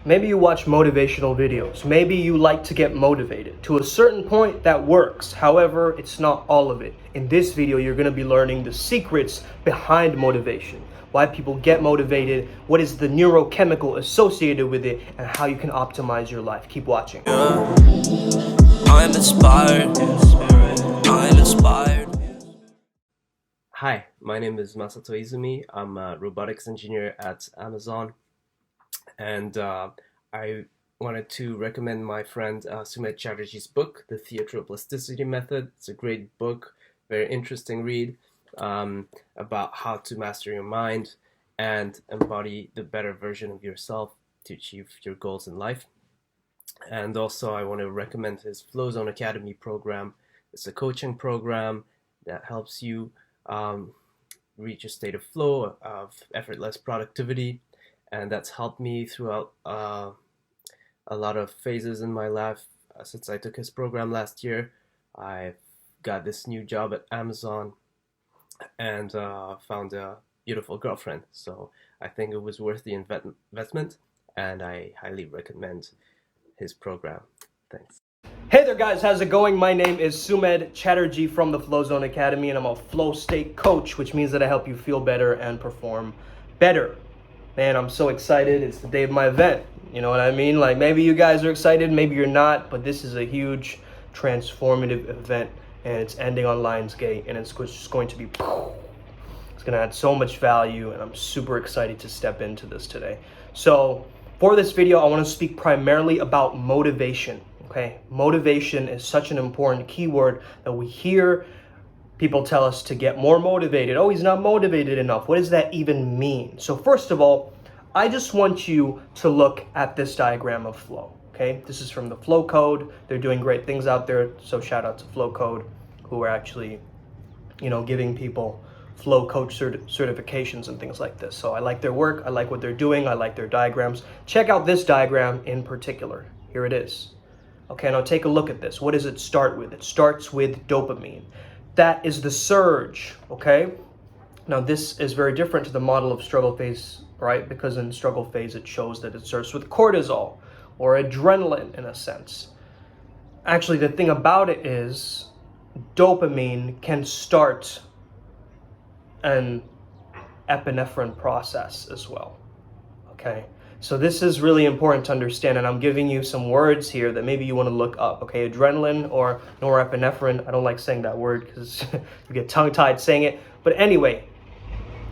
Maybe you watch motivational videos. Maybe you like to get motivated. To a certain point, that works. However, it's not all of it. In this video, you're going to be learning the secrets behind motivation, why people get motivated, what is the neurochemical associated with it, and how you can optimize your life. Keep watching. I'm inspired. I'm inspired. Hi, my name is Masato Izumi. I'm a robotics engineer at Amazon, and I wanted to recommend my friend Sumedh Chatterjee's book, The Theatroplasticity Method. It's a great book, very interesting read about how to master your mind and embody the better version of yourself to achieve your goals in life. And also I want to recommend his Flow Zone Academy program. It's a coaching program that helps you reach a state of flow, of effortless productivity, and that's helped me throughout a lot of phases in my life. Since I took his program last year, I got this new job at Amazon and found a beautiful girlfriend. So I think it was worth the investment, and I highly recommend his program. Thanks. Hey there guys, how's it going? My name is Sumedh Chatterjee from the Flow Zone Academy, and I'm a flow state coach, which means that I help you feel better and perform better. Man, I'm so excited. It's the day of my event. You know what I mean? Like, maybe you guys are excited, maybe you're not, but this is a huge transformative event, and it's ending on Lionsgate, and it's just going to be, it's going to add so much value, and I'm super excited to step into this today. So for this video, I want to speak primarily about motivation. Okay, motivation is such an important keyword that we hear people tell us to get more motivated. Oh, he's not motivated enough. What does that even mean? So first of all, I just want you to look at this diagram of flow. Okay, this is from the Flow Code. They're doing great things out there. So shout out to Flow Code, who are actually, giving people flow coach certifications and things like this. So I like their work. I like what they're doing. I like their diagrams. Check out this diagram in particular. Here it is. Okay, now take a look at this. What does it start with? It starts with dopamine. That is the surge, okay? Now this is very different to the model of struggle phase, right? Because in struggle phase, it shows that it starts with cortisol or adrenaline in a sense. Actually, the thing about it is dopamine can start an epinephrine process as well, okay? So this is really important to understand, and I'm giving you some words here that maybe you want to look up, okay? Adrenaline or norepinephrine. I don't like saying that word because you get tongue-tied saying it. But anyway,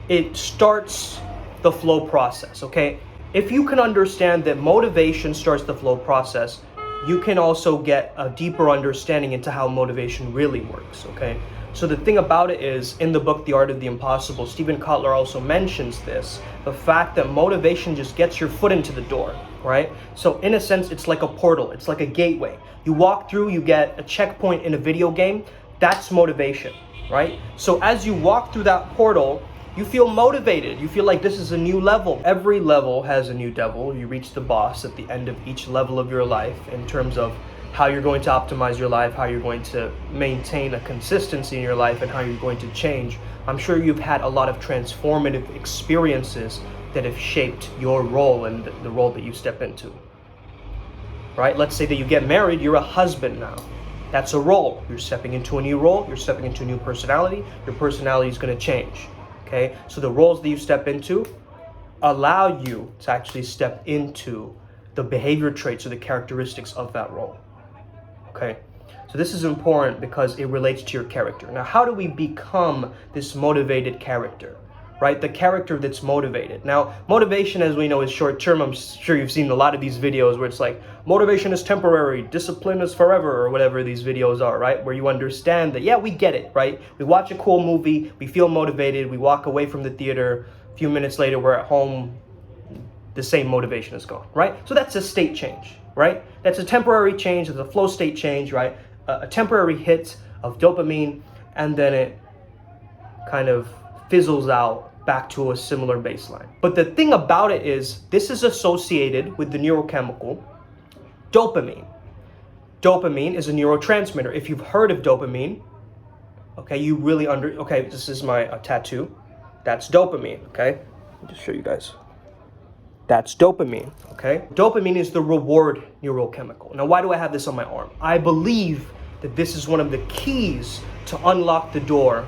it starts the flow process, okay? If you can understand that motivation starts the flow process, you can also get a deeper understanding into how motivation really works, okay? So the thing about it is, in the book, The Art of the Impossible, Steven Kotler also mentions this, the fact that motivation just gets your foot into the door, right? So in a sense, it's like a portal. It's like a gateway. You walk through, you get a checkpoint in a video game. That's motivation, right? So as you walk through that portal, you feel motivated. You feel like this is a new level. Every level has a new devil. You reach the boss at the end of each level of your life in terms of how you're going to optimize your life, how you're going to maintain a consistency in your life, and how you're going to change. I'm sure you've had a lot of transformative experiences that have shaped your role and the role that you step into, right? Let's say that you get married, you're a husband now. That's a role. You're stepping into a new role, you're stepping into a new personality. Your personality is going to change, okay? So the roles that you step into allow you to actually step into the behavior traits or the characteristics of that role. Okay, so this is important because it relates to your character. Now, how do we become this motivated character, right? The character that's motivated. Now, motivation, as we know, is short term. I'm sure you've seen a lot of these videos where it's like, motivation is temporary, discipline is forever, or whatever these videos are, right? Where you understand that, yeah, we get it, right? We watch a cool movie, we feel motivated, we walk away from the theater, a few minutes later, we're at home, the same motivation is gone, right? So that's a state change, right? That's a temporary change, it's a flow state change, right? A temporary hit of dopamine, and then it kind of fizzles out back to a similar baseline. But the thing about it is, this is associated with the neurochemical dopamine. Dopamine is a neurotransmitter. If you've heard of dopamine, okay, you really okay, this is my tattoo. That's dopamine, okay? Let me just show you guys. That's dopamine, okay? Dopamine is the reward neurochemical. Now, why do I have this on my arm? I believe that this is one of the keys to unlock the door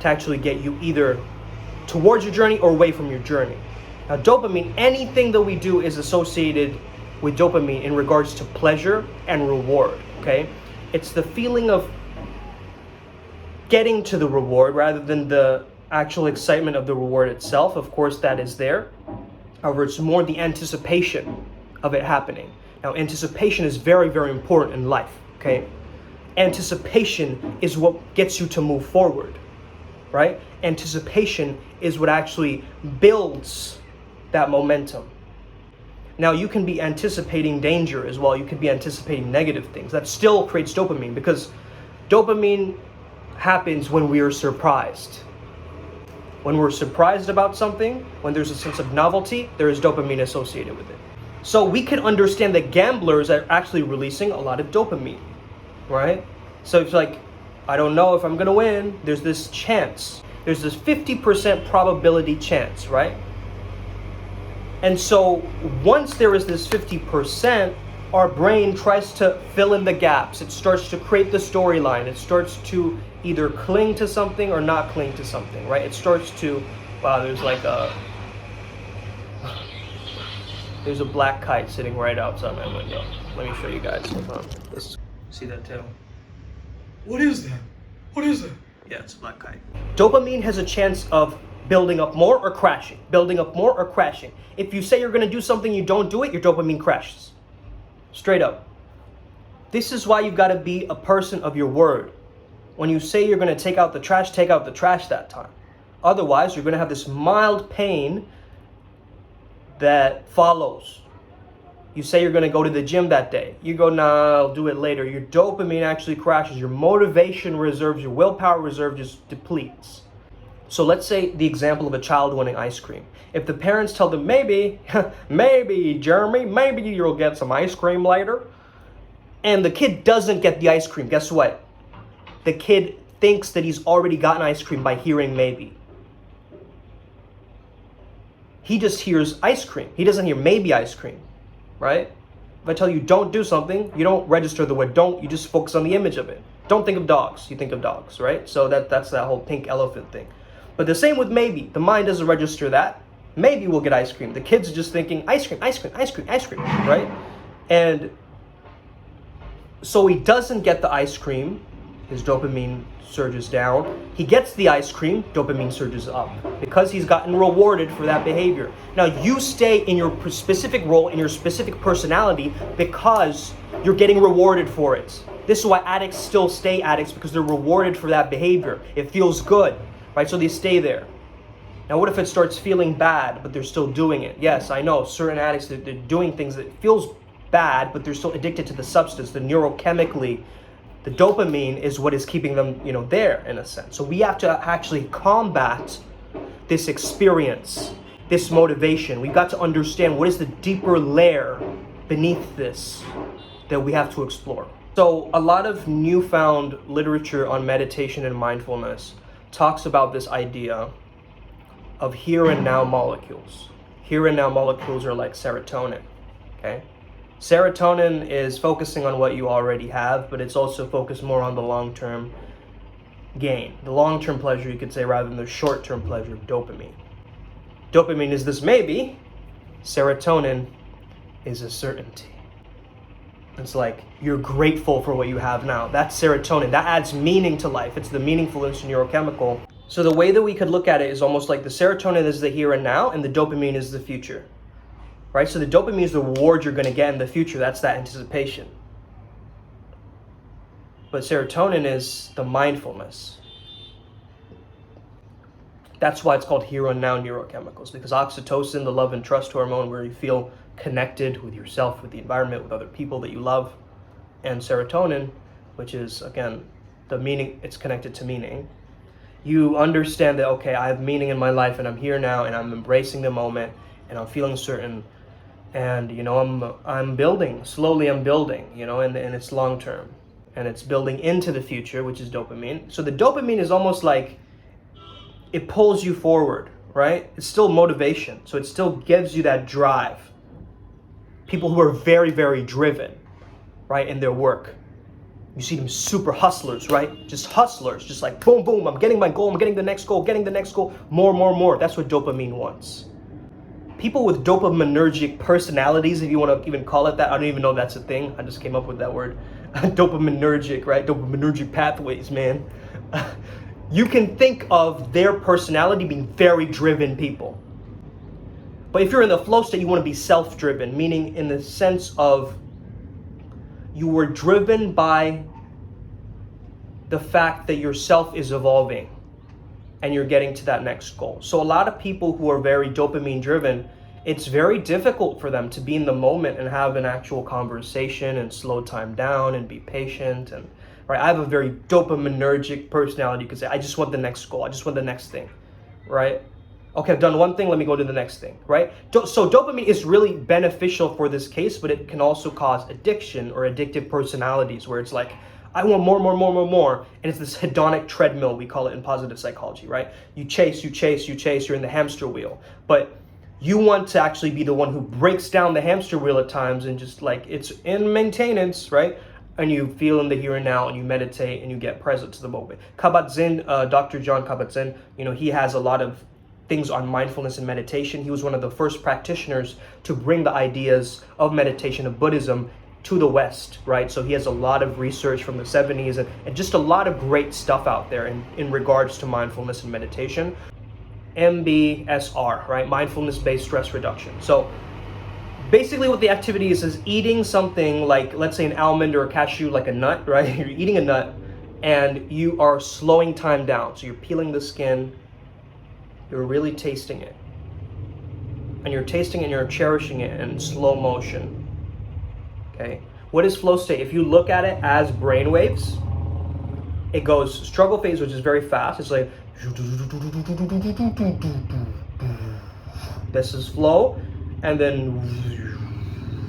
to actually get you either towards your journey or away from your journey. Now, dopamine, anything that we do is associated with dopamine in regards to pleasure and reward, okay? It's the feeling of getting to the reward rather than the actual excitement of the reward itself. Of course, that is there. However, it's more the anticipation of it happening. Now, anticipation is very, very important in life, okay? Anticipation is what gets you to move forward, right? Anticipation is what actually builds that momentum. Now, you can be anticipating danger as well. You could be anticipating negative things. That still creates dopamine, because dopamine happens when we are surprised. When we're surprised about something, when there's a sense of novelty, there is dopamine associated with it. So we can understand that gamblers are actually releasing a lot of dopamine, right? So it's like, I don't know if I'm gonna win. There's this chance. There's this 50% probability chance, right? And so once there is this 50%, our brain tries to fill in the gaps. It starts to create the storyline. It starts to either cling to something or not cling to something, right? It starts to, wow, there's a black kite sitting right outside my window. Let me show you guys. Hold on. See that tail? What is that? What is that? Yeah, it's a black kite. Dopamine has a chance of building up more or crashing. Building up more or crashing. If you say you're gonna do something, you don't do it, your dopamine crashes. Straight up. This is why you've got to be a person of your word. When you say you're going to take out the trash that time. Otherwise, you're going to have this mild pain that follows. You say you're going to go to the gym that day. You go, nah, I'll do it later. Your dopamine actually crashes. Your motivation reserves, your willpower reserve just depletes. So let's say the example of a child wanting ice cream. If the parents tell them, maybe, Jeremy, maybe you'll get some ice cream later, and the kid doesn't get the ice cream, guess what? The kid thinks that he's already gotten ice cream by hearing maybe. He just hears ice cream. He doesn't hear maybe ice cream, right? If I tell you don't do something, you don't register the word don't, you just focus on the image of it. Don't think of dogs, you think of dogs, right? So that's that whole pink elephant thing. But the same with maybe. The mind doesn't register that. Maybe we'll get ice cream. The kids are just thinking ice cream, ice cream, ice cream, ice cream, right? And so he doesn't get the ice cream. His dopamine surges down. He gets the ice cream, dopamine surges up because he's gotten rewarded for that behavior. Now you stay in your specific role, in your specific personality, because you're getting rewarded for it. This is why addicts still stay addicts, because they're rewarded for that behavior. It feels good, right? So they stay there. Now what if it starts feeling bad, but they're still doing it? Yes, I know certain addicts, they're doing things that feels bad, but they're still addicted to the substance. The neurochemically, the dopamine is what is keeping them, there in a sense. So we have to actually combat this experience, this motivation. We've got to understand what is the deeper layer beneath this that we have to explore. So a lot of newfound literature on meditation and mindfulness talks about this idea of here and now molecules. Here and now molecules are like serotonin, okay? Serotonin is focusing on what you already have, but it's also focused more on the long-term gain, the long-term pleasure, you could say, rather than the short-term pleasure of dopamine. Dopamine is this maybe, serotonin is a certainty. It's like you're grateful for what you have now. That's serotonin. That adds meaning to life. It's the meaningful neurochemical. So the way that we could look at it is almost like the serotonin is the here and now, and the dopamine is the future. Right? So the dopamine is the reward you're going to get in the future. That's that anticipation. But serotonin is the mindfulness. That's why it's called here and now neurochemicals, because oxytocin, the love and trust hormone, where you feel connected with yourself, with the environment, with other people that you love, and serotonin, which is, again, the meaning, it's connected to meaning. You understand that, okay, I have meaning in my life, and I'm here now, and I'm embracing the moment, and I'm feeling certain, and I'm building, slowly I'm building, and it's long term, and it's building into the future, which is dopamine. So the dopamine is almost like it pulls you forward, right? It's still motivation. So it still gives you that drive. People who are very, very driven, right, in their work. You see them super hustlers, right? Just hustlers, just like boom, boom, I'm getting my goal, I'm getting the next goal, more, more, more. That's what dopamine wants. People with dopaminergic personalities, if you want to even call it that, I don't even know that's a thing. I just came up with that word. Dopaminergic, right? Dopaminergic pathways, man. You can think of their personality being very driven people. But if you're in the flow state, you want to be self-driven, meaning in the sense of you were driven by the fact that yourself is evolving and you're getting to that next goal. So a lot of people who are very dopamine driven, it's very difficult for them to be in the moment and have an actual conversation and slow time down and be patient. And right, I have a very dopaminergic personality because I just want the next goal. I just want the next thing, right? Okay, I've done one thing, let me go to the next thing, right? So dopamine is really beneficial for this case, but it can also cause addiction or addictive personalities where it's like, I want more, more, more, more, more. And it's this hedonic treadmill, we call it in positive psychology, right? You chase, you're in the hamster wheel. But you want to actually be the one who breaks down the hamster wheel at times and just like, it's in maintenance, right? And you feel in the here and now and you meditate and you get present to the moment. Kabat-Zinn, Dr. John Kabat-Zinn, he has a lot of things on mindfulness and meditation. He was one of the first practitioners to bring the ideas of meditation, of Buddhism, to the West, right? So he has a lot of research from the 70s and just a lot of great stuff out there in regards to mindfulness and meditation. MBSR, right? Mindfulness-based stress reduction. So basically what the activity is eating something like, let's say an almond or a cashew, like a nut, right? You're eating a nut and you are slowing time down. So you're peeling the skin, you're really tasting it. And you're tasting it and you're cherishing it in slow motion. Okay? What is flow state? If you look at it as brain waves, it goes struggle phase, which is very fast. It's like, this is flow. And then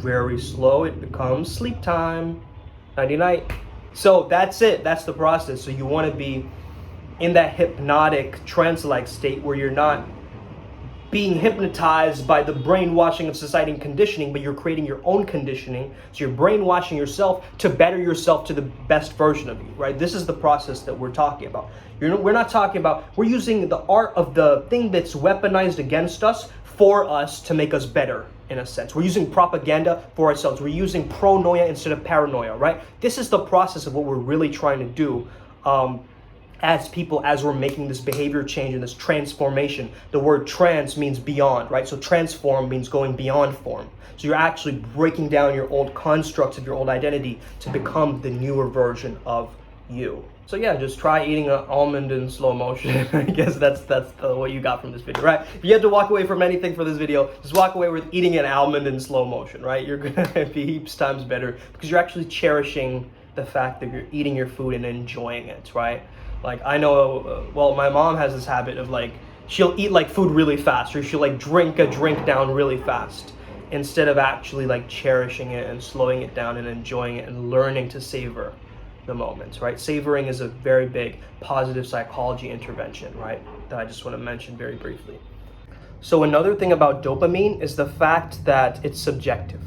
very slow, it becomes sleep time, nighty night. So that's it. That's the process. So you want to be in that hypnotic trance-like state where you're not being hypnotized by the brainwashing of society and conditioning, but you're creating your own conditioning. So you're brainwashing yourself to better yourself to the best version of you, right? This is the process that we're talking about. We're not talking about, we're using the art of the thing that's weaponized against us for us to make us better, in a sense. We're using propaganda for ourselves. We're using pronoia instead of paranoia, right? This is the process of what we're really trying to do as people, as we're making this behavior change and this transformation. The word trans means beyond, right? So transform means going beyond form. So you're actually breaking down your old constructs of your old identity to become the newer version of you. So yeah, just try eating an almond in slow motion. I guess that's what you got from this video, right? If you had to walk away from anything for this video, just walk away with eating an almond in slow motion, right? You're gonna be heaps times better because you're actually cherishing the fact that you're eating your food and enjoying it, right? Like I know, well, my mom has this habit of like, she'll eat like food really fast, or she'll like drink a drink down really fast instead of actually like cherishing it and slowing it down and enjoying it and learning to savor the moments, right? Savoring is a very big positive psychology intervention, right? That I just want to mention very briefly. So another thing about dopamine is the fact that it's subjective.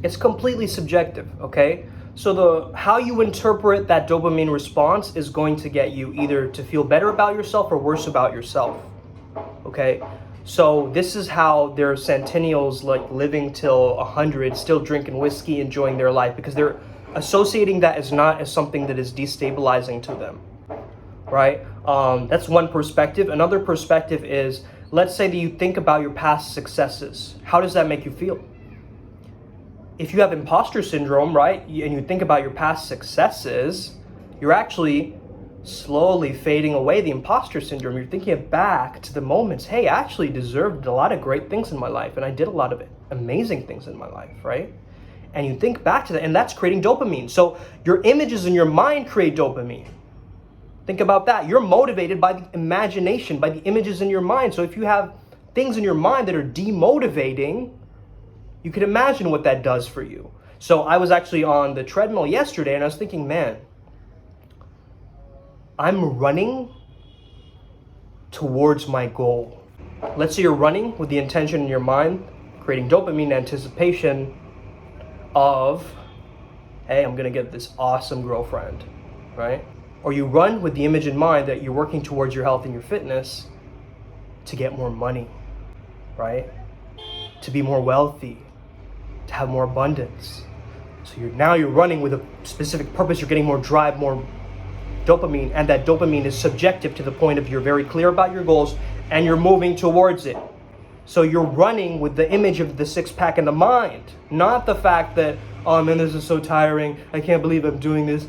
It's completely subjective, okay? So how you interpret that dopamine response is going to get you either to feel better about yourself or worse about yourself, okay? So this is how there are centennials like living till 100, still drinking whiskey, enjoying their life, because they're associating that as not as something that is destabilizing to them, right? That's one perspective. Another perspective is, let's say that you think about your past successes. How does that make you feel? If you have imposter syndrome, right, and you think about your past successes, you're actually slowly fading away the imposter syndrome. You're thinking back to the moments, hey, I actually deserved a lot of great things in my life, and I did a lot of amazing things in my life, right? And you think back to that, and that's creating dopamine. So your images in your mind create dopamine. Think about that. You're motivated by the imagination, by the images in your mind. So if you have things in your mind that are demotivating, you can imagine what that does for you. So I was actually on the treadmill yesterday and I was thinking, man, I'm running towards my goal. Let's say you're running with the intention in your mind, creating dopamine anticipation of, hey, I'm gonna get this awesome girlfriend, right? Or you run with the image in mind that you're working towards your health and your fitness to get more money, right? To be more wealthy, to have more abundance. So you're running with a specific purpose. You're getting more drive, more dopamine, and that dopamine is subjective to the point of you're very clear about your goals and you're moving towards it. So you're running with the image of the six-pack in the mind, not the fact that, oh man, this is so tiring, I can't believe I'm doing this,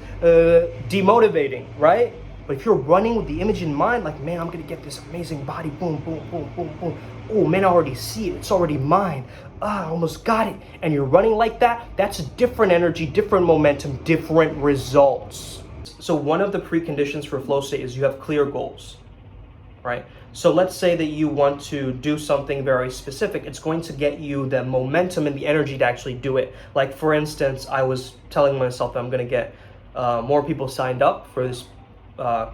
demotivating, right? But if you're running with the image in mind, like, man, I'm gonna get this amazing body, boom, boom, boom, boom, boom. Oh man, I already see it, it's already mine. I almost got it. And you're running like that, that's a different energy, different momentum, different results. So one of the preconditions for flow state is you have clear goals, right? So let's say that you want to do something very specific. It's going to get you the momentum and the energy to actually do it. Like, for instance, I was telling myself that I'm going to get more people signed up for this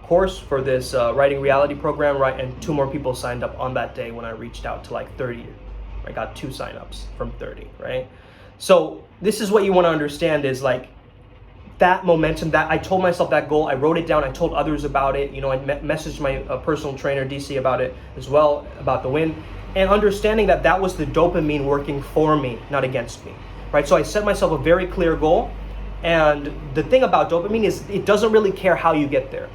course, for this writing reality program, right? And 2 more people signed up on that day when I reached out to like 30. I got 2 signups from 30, right? So this is what you want to understand is like, that momentum, that I told myself that goal, I wrote it down, I told others about it, you know, I messaged my personal trainer DC about it as well, about the win, and understanding that that was the dopamine working for me, not against me, right? So I set myself a very clear goal, and the thing about dopamine is it doesn't really care how you get there,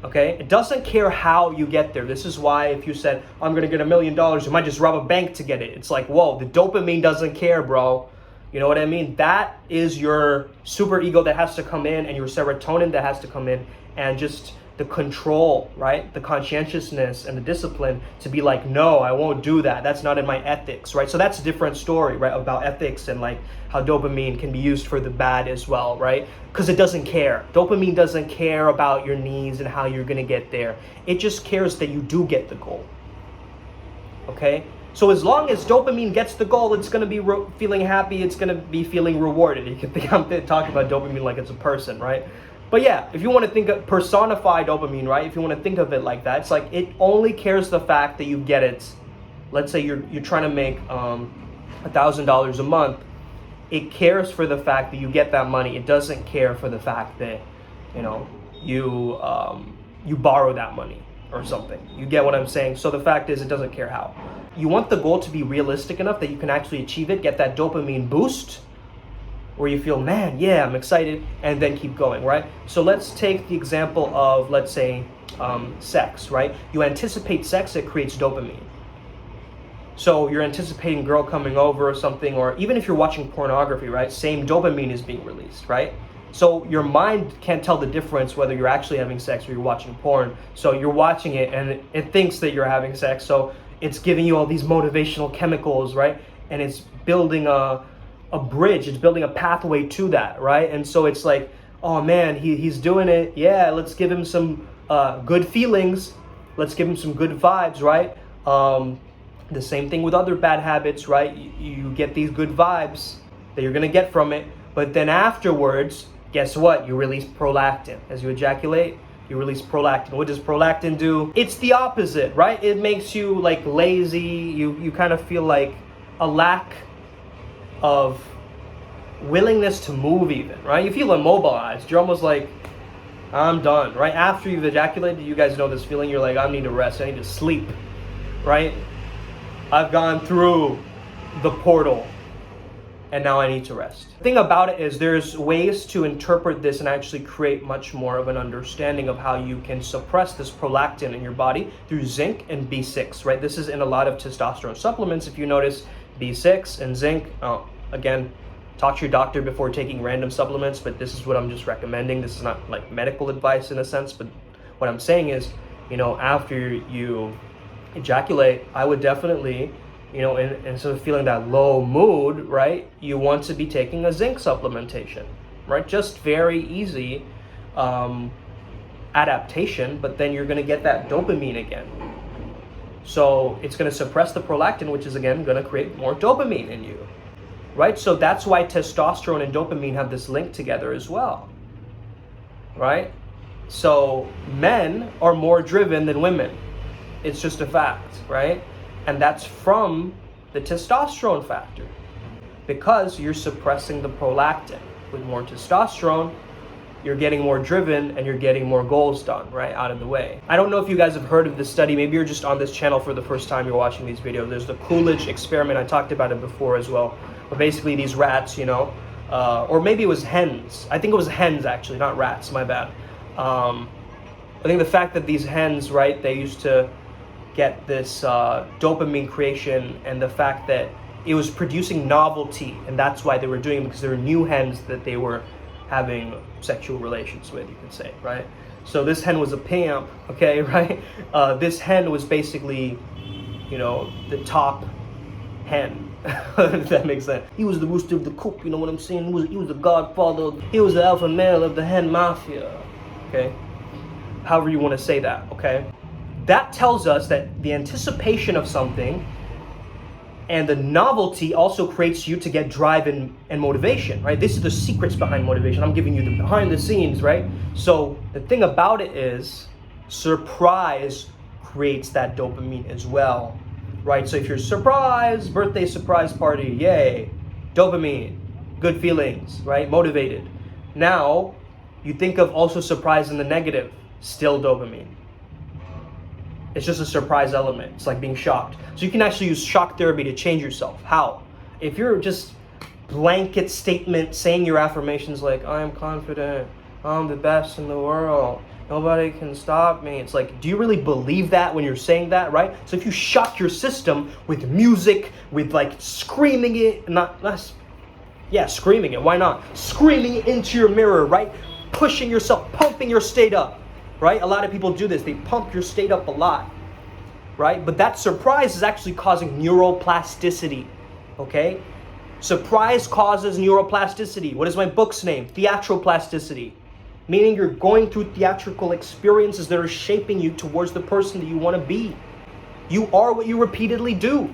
okay? It doesn't care how you get there. This is why if you said, I'm gonna get $1 million, you might just rob a bank to get it. It's like, whoa, the dopamine doesn't care, bro. You know what I mean? That is your super ego that has to come in, and your serotonin that has to come in, and just the control, right? The conscientiousness and the discipline to be like, no, I won't do that. That's not in my ethics, right? So that's a different story, right? About ethics and like how dopamine can be used for the bad as well, right? Because it doesn't care. Dopamine doesn't care about your needs and how you're gonna get there. It just cares that you do get the goal, okay? So as long as dopamine gets the goal, it's going to be feeling happy. It's going to be feeling rewarded. You can think I'm talking about dopamine like it's a person, right? But yeah, if you want to think of personify dopamine, right? If you want to think of it like that, it's like it only cares the fact that you get it. Let's say you're trying to make $1,000 a month. It cares for the fact that you get that money. It doesn't care for the fact that, you know, you borrow that money or something. You get what I'm saying? So the fact is, it doesn't care how. You want the goal to be realistic enough that you can actually achieve it, get that dopamine boost, where you feel, man, yeah, I'm excited, and then keep going, right? So let's take the example of, let's say, sex, right? You anticipate sex, it creates dopamine. So you're anticipating a girl coming over or something, or even if you're watching pornography, right? Same dopamine is being released, right? So your mind can't tell the difference whether you're actually having sex or you're watching porn. So you're watching it and it thinks that you're having sex. So it's giving you all these motivational chemicals, right? And it's building a bridge. It's building a pathway to that, right? And so it's like, oh man, he's doing it. Yeah, let's give him some good feelings. Let's give him some good vibes, right? The same thing with other bad habits, right? You get these good vibes that you're gonna get from it. But then afterwards, guess what? You release prolactin. As you ejaculate, you release prolactin. What does prolactin do? It's the opposite, right? It makes you like lazy. You kind of feel like a lack of willingness to move even, right? You feel immobilized. You're almost like, I'm done, right? After you've ejaculated, you guys know this feeling. You're like, I need to rest. I need to sleep, right? I've gone through the portal, and now I need to rest. The thing about it is there's ways to interpret this and actually create much more of an understanding of how you can suppress this prolactin in your body through zinc and B6, right? This is in a lot of testosterone supplements. If you notice, B6 and zinc, again, talk to your doctor before taking random supplements, but this is what I'm just recommending. This is not like medical advice in a sense, but what I'm saying is, you know, after you ejaculate, I would definitely, you know, instead of feeling that low mood, right, you want to be taking a zinc supplementation, right? Just very easy adaptation, but then you're going to get that dopamine again. So it's going to suppress the prolactin, which is again going to create more dopamine in you, right? So that's why testosterone and dopamine have this link together as well, right? So men are more driven than women. It's just a fact, right? And that's from the testosterone factor, because you're suppressing the prolactin. With more testosterone, you're getting more driven and you're getting more goals done, right, out of the way. I don't know if you guys have heard of this study. Maybe you're just on this channel for the first time, you're watching these videos. There's the Coolidge experiment. I talked about it before as well. But basically these rats, or maybe it was hens. I think it was hens actually, not rats, my bad. I think the fact that these hens, right, they used to get this dopamine creation, and the fact that it was producing novelty, and that's why they were doing it, because there were new hens that they were having sexual relations with, you could say, right? So this hen was a pimp, okay, right? This hen was basically, the top hen, if that makes sense. He was the rooster of the coop, you know what I'm saying? He was the godfather, he was the alpha male of the hen mafia, okay? However you want to say that, okay? That tells us that the anticipation of something and the novelty also creates you to get drive and motivation, right? This is the secrets behind motivation. I'm giving you the behind the scenes, right? So the thing about it is, surprise creates that dopamine as well, right? So if you're surprised, birthday surprise party, yay, dopamine, good feelings, right? Motivated. Now, you think of also surprise in the negative, still dopamine. It's just a surprise element. It's like being shocked. So you can actually use shock therapy to change yourself. How? If you're just blanket statement saying your affirmations like, I am confident, I'm the best in the world, nobody can stop me. It's like, do you really believe that when you're saying that, right? So if you shock your system with music, with like screaming it, screaming it, why not? Screaming it into your mirror, right? Pushing yourself, pumping your state up. Right? A lot of people do this. They pump your state up a lot. Right? But that surprise is actually causing neuroplasticity. Okay? Surprise causes neuroplasticity. What is my book's name? Theatroplasticity. Meaning you're going through theatrical experiences that are shaping you towards the person that you want to be. You are what you repeatedly do.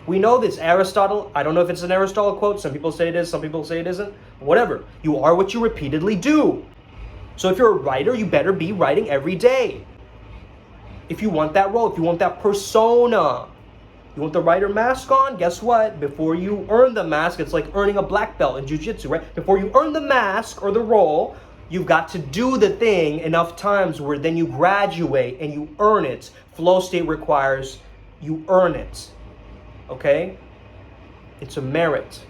We know this. Aristotle, I don't know if it's an Aristotle quote. Some people say it is, some people say it isn't. Whatever. You are what you repeatedly do. So if you're a writer, you better be writing every day. If you want that role, if you want that persona, you want the writer mask on, guess what? Before you earn the mask, it's like earning a black belt in jiu-jitsu, right? Before you earn the mask or the role, you've got to do the thing enough times where then you graduate and you earn it. Flow state requires you earn it, okay? It's a merit.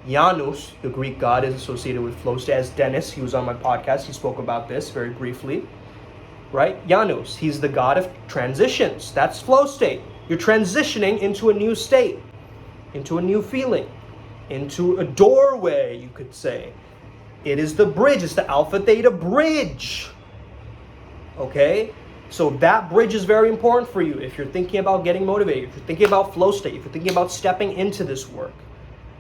Janus, the Greek god, is associated with flow state. As Dennis, he was on my podcast, he spoke about this very briefly, right? Janus, he's the god of transitions. That's flow state. You're transitioning into a new state, into a new feeling, into a doorway, you could say. It is the bridge. It's the alpha theta bridge, okay? So that bridge is very important for you if you're thinking about getting motivated, if you're thinking about flow state, if you're thinking about stepping into this work.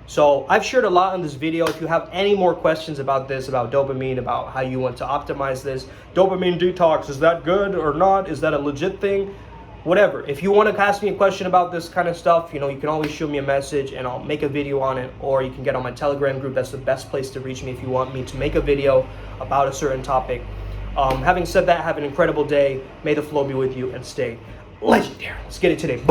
So I've shared a lot in this video. If you have any more questions about this, about dopamine, about how you want to optimize this, dopamine detox, is that good or not? Is that a legit thing? Whatever. If you want to ask me a question about this kind of stuff, you can always shoot me a message and I'll make a video on it, or you can get on my Telegram group. That's the best place to reach me if you want me to make a video about a certain topic. Having said that, have an incredible day. May the flow be with you and stay legendary. Let's get it today. Boom.